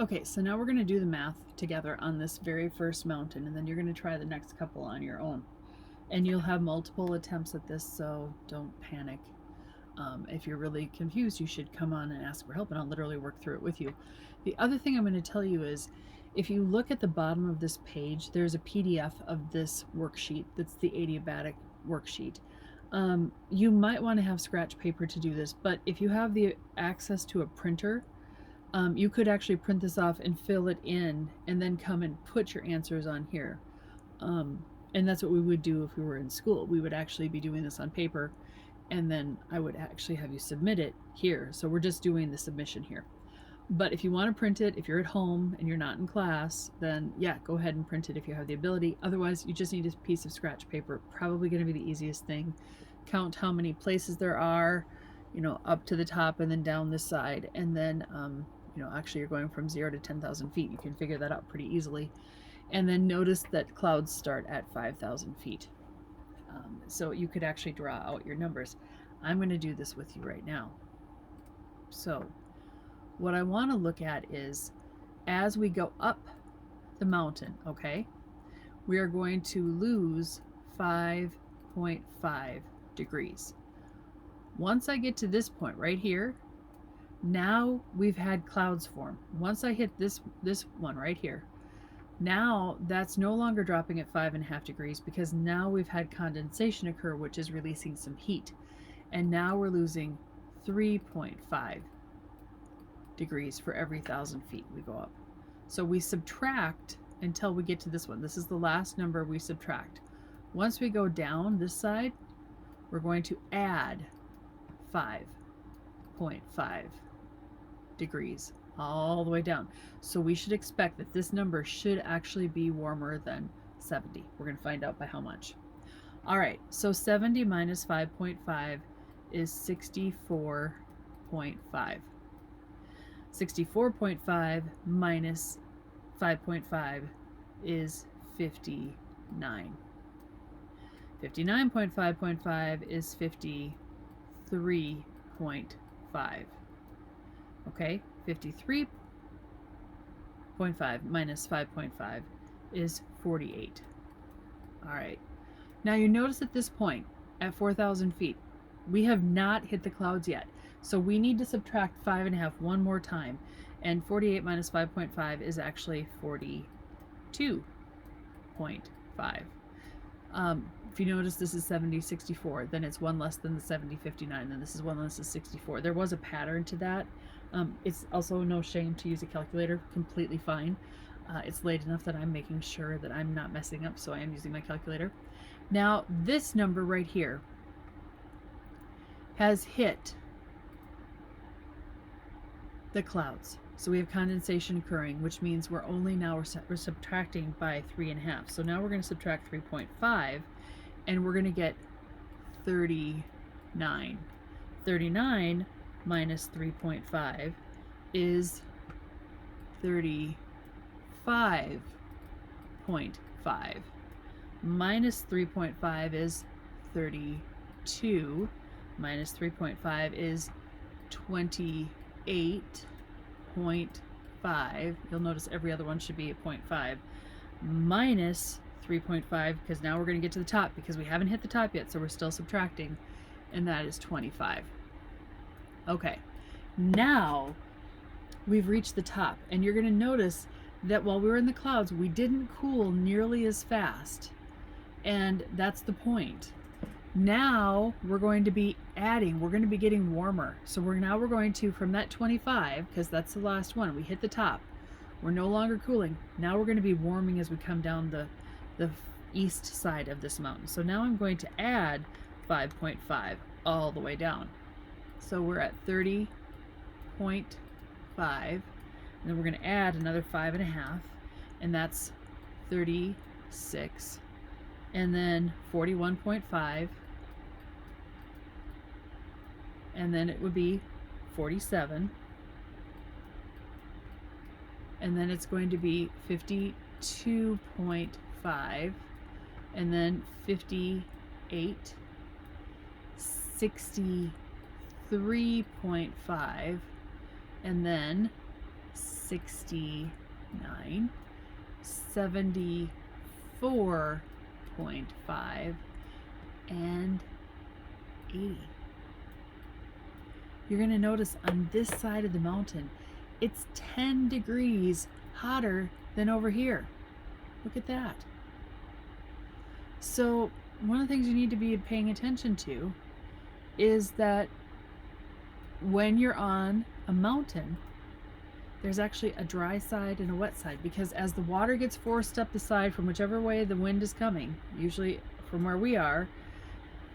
Okay, so now we're going to do the math together on this very first mountain, and then you're going to try the next couple on your own. And you'll have multiple attempts at this, so don't panic. If you're really confused, you should come on and ask for help, and I'll literally work through it with you. The other thing I'm going to tell you is if you look at the bottom of this page, there's a PDF of this worksheet that's the Adiabatic worksheet. You might want to have scratch paper to do this, but if you have the access to a printer, you could actually print this off and fill it in and then come and put your answers on here. And that's what we would do if we were in school. We would actually be doing this on paper, and then I would actually have you submit it here. So we're just doing the submission here. But if you want to print it, if you're at home and you're not in class, then yeah, go ahead and print it if you have the ability. Otherwise, you just need a piece of scratch paper. Probably going to be the easiest thing. Count how many places there are, up to the top and then down this side. And then, actually you're going from 0 to 10,000 feet. You can figure that out pretty easily. And then notice that clouds start at 5,000 feet. So you could actually draw out your numbers. I'm going to do this with you right now. So what I want to look at is as we go up the mountain, okay, we are going to lose 5.5 degrees. Once I get to this point right here, now we've had clouds form. Once I hit this one right here, now that's no longer dropping at 5.5 degrees because now we've had condensation occur, which is releasing some heat. And now we're losing 3.5 degrees for every 1,000 feet we go up. So we subtract until we get to this one. This is the last number we subtract. Once we go down this side, we're going to add 5.5 degrees all the way down. So we should expect that this number should actually be warmer than 70. We're going to find out by how much. All right, so 70 minus 5.5 is 64.5. 64.5 minus 5.5 is 59. 59.5.5 is 53.5. Okay, 53.5 minus 5.5 is 48. All right. Now you notice at this point, at 4,000 feet, we have not hit the clouds yet. So we need to subtract 5.5 one more time. And 48 minus 5.5 is actually 42.5. If you notice this is 70, 64, then it's one less than the 70, 59, then this is one less than 64. There was a pattern to that. It's also no shame to use a calculator, completely fine. It's late enough that I'm making sure that I'm not messing up, so I am using my calculator. Now, this number right here has hit the clouds. So we have condensation occurring, which means we're subtracting by 3.5. So now we're going to subtract 3.5, and we're going to get 39. 39 minus 3.5 is 35.5. Minus 3.5 is 32. Minus 3.5 is 28.5. You'll notice every other one should be a 0.5. Minus 3.5, because now we're going to get to the top because we haven't hit the top yet, so we're still subtracting, and that is 25. Okay, now we've reached the top, and you're going to notice that while we were in the clouds, we didn't cool nearly as fast, and that's the point. Now we're going to be adding, we're going to be getting warmer. So we're going to, from that 25, because that's the last one, we hit the top. We're no longer cooling. Now we're going to be warming as we come down the east side of this mountain. So now I'm going to add 5.5 all the way down. So we're at 30.5, and then we're going to add another 5.5, and that's 36, and then 41.5, and then it would be 47, and then it's going to be 52.5, and then 58, 63.5, and then 69, 74.5, and 80. You're going to notice on this side of the mountain, it's 10 degrees hotter than over here. Look at that. So one of the things you need to be paying attention to is that when you're on a mountain, there's actually a dry side and a wet side, because as the water gets forced up the side from whichever way the wind is coming, usually from where we are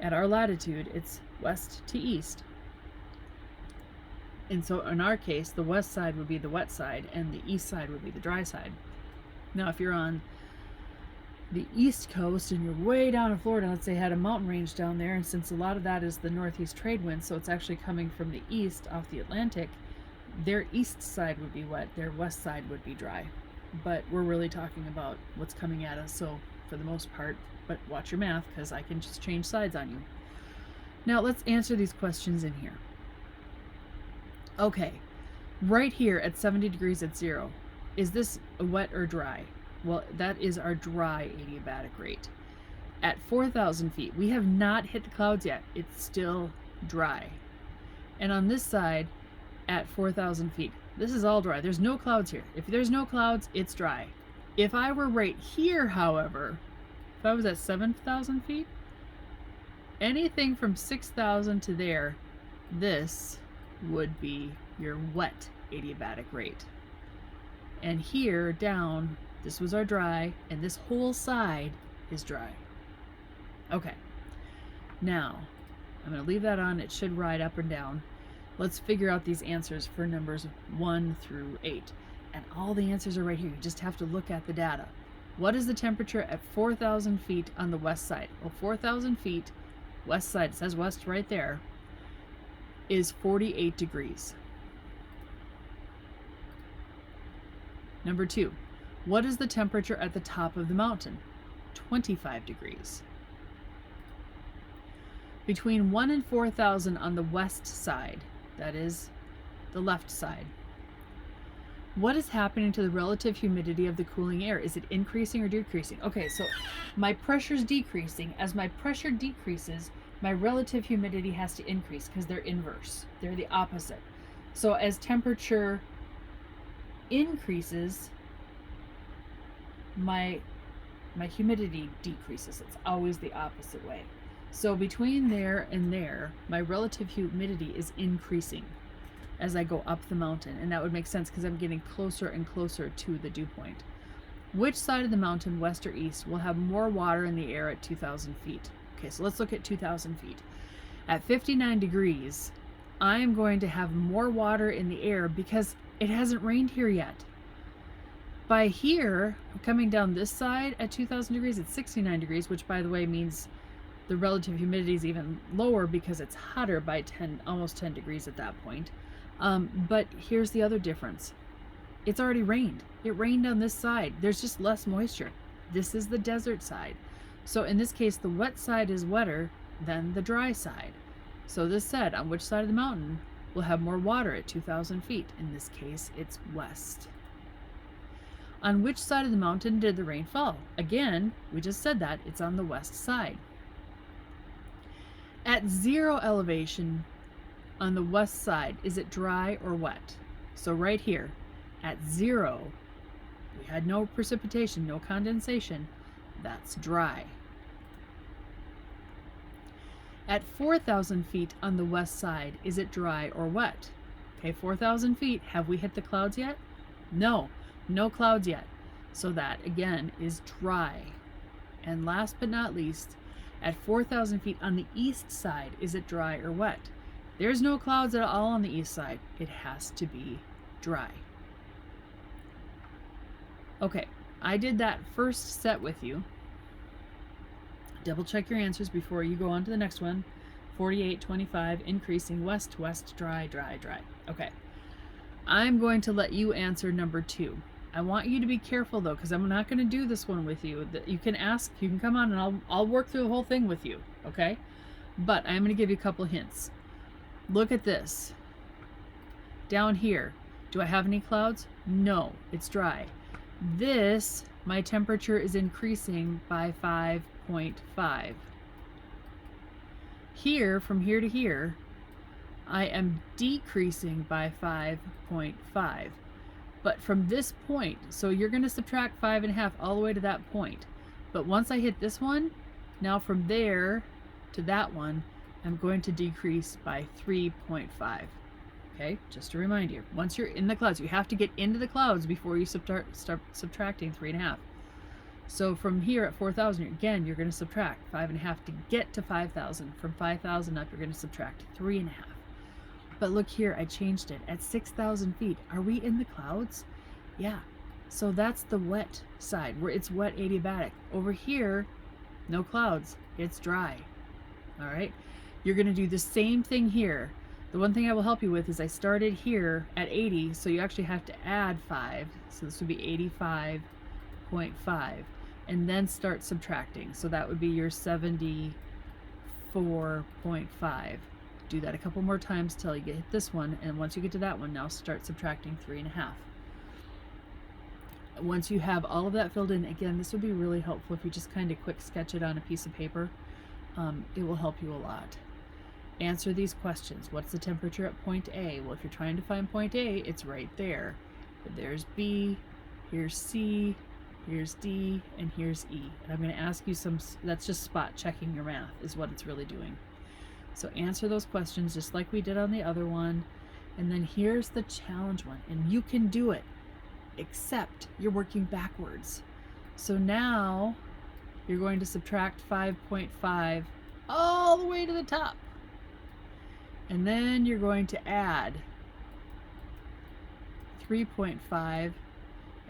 at our latitude, it's west to east. And so in our case, the west side would be the wet side and the east side would be the dry side. Now, if you're on the east coast and you're way down in Florida, let's say had a mountain range down there, and since a lot of that is the northeast trade wind, so it's actually coming from the east off the Atlantic, their east side would be wet, their west side would be dry. But we're really talking about what's coming at us, so for the most part, but watch your math, because I can just change sides on you. Now let's answer these questions in here. Okay, right here at 70 degrees at 0, is this wet or dry? Well, that is our dry adiabatic rate. At 4,000 feet, we have not hit the clouds yet. It's still dry. And on this side, at 4,000 feet, this is all dry. There's no clouds here. If there's no clouds, it's dry. If I were right here, however, if I was at 7,000 feet, anything from 6,000 to there, this would be your wet adiabatic rate. And here down, this was our dry, and this whole side is dry. Okay, now I'm going to leave that on. It should ride up and down. Let's figure out these answers for numbers 1 through 8. And all the answers are right here. You just have to look at the data. What is the temperature at 4,000 feet on the west side? Well, 4,000 feet, west side, it says west right there, is 48 degrees. Number 2, what is the temperature at the top of the mountain? 25 degrees. Between 1 and 4,000 on the west side, that is the left side, what is happening to the relative humidity of the cooling air? Is it increasing or decreasing? Okay, so my pressure's decreasing. As my pressure decreases, my relative humidity has to increase because they're inverse. They're the opposite. So as temperature increases, my humidity decreases. It's always the opposite way. So between there and there, my relative humidity is increasing as I go up the mountain. And that would make sense because I'm getting closer and closer to the dew point. Which side of the mountain, west or east, will have more water in the air at 2,000 feet? Okay, so let's look at 2,000 feet. At 59 degrees, I am going to have more water in the air because it hasn't rained here yet. By here, coming down this side at 2,000 degrees, it's 69 degrees, which by the way means the relative humidity is even lower because it's hotter by almost 10 degrees at that point. But here's the other difference. It's already rained. It rained on this side. There's just less moisture. This is the desert side. So in this case, the wet side is wetter than the dry side. So this said, on which side of the mountain will have more water at 2,000 feet? In this case, it's west. On which side of the mountain did the rain fall? Again, we just said that. It's on the west side. At 0 elevation on the west side, is it dry or wet? So right here, at 0, we had no precipitation, no condensation. That's dry. At 4,000 feet on the west side, is it dry or wet? Okay, 4,000 feet, have we hit the clouds yet? No, no clouds yet. So that, again, is dry. And last but not least, at 4,000 feet on the east side, is it dry or wet? There's no clouds at all on the east side. It has to be dry. Okay, I did that first set with you. Double check your answers before you go on to the next one. 48, 25, increasing, west, west, dry, dry, dry. Okay, I'm going to let you answer number 2. I want you to be careful though, because I'm not going to do this one with you. You can ask, you can come on and I'll work through the whole thing with you, okay? But I'm going to give you a couple hints. Look at this. Down here, do I have any clouds? No, it's dry. This, my temperature is increasing by 5.5. Here, from here to here, I am decreasing by 5.5. But from this point, so you're going to subtract 5.5 all the way to that point. But once I hit this one, now from there to that one, I'm going to decrease by 3.5. Okay, just to remind you, once you're in the clouds, you have to get into the clouds before you start subtracting 3.5. So from here at 4,000, again, you're going to subtract 5.5 to get to 5,000. From 5,000 up, you're going to subtract 3.5. But look here, I changed it. At 6,000 feet, are we in the clouds? Yeah. So that's the wet side, where it's wet adiabatic. Over here, no clouds, it's dry. All right? You're going to do the same thing here. The one thing I will help you with is I started here at 80, so you actually have to add 5. So this would be 85.5. And then start subtracting. So that would be your 74.5. Do that a couple more times till you get this one, and once you get to that one, now start subtracting 3.5. Once you have all of that filled in, again, this would be really helpful if you just kind of quick sketch it on a piece of paper. It will help you a lot. Answer these questions. What's the temperature at point A? Well, if you're trying to find point A, it's right there. But there's B, here's C, here's D, and here's E. And I'm going to ask you some, that's just spot checking your math is what it's really doing. So answer those questions just like we did on the other one. And then here's the challenge one. And you can do it, except you're working backwards. So now you're going to subtract 5.5 all the way to the top. And then you're going to add 3.5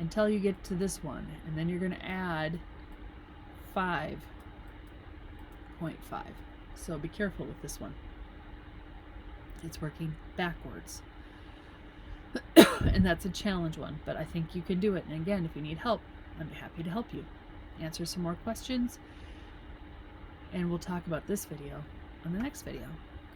until you get to this one. And then you're going to add 5.5. So be careful with this one. It's working backwards. And that's a challenge one, but I think you can do it. And again, if you need help, I'm happy to help you. Answer some more questions, and we'll talk about this video on the next video.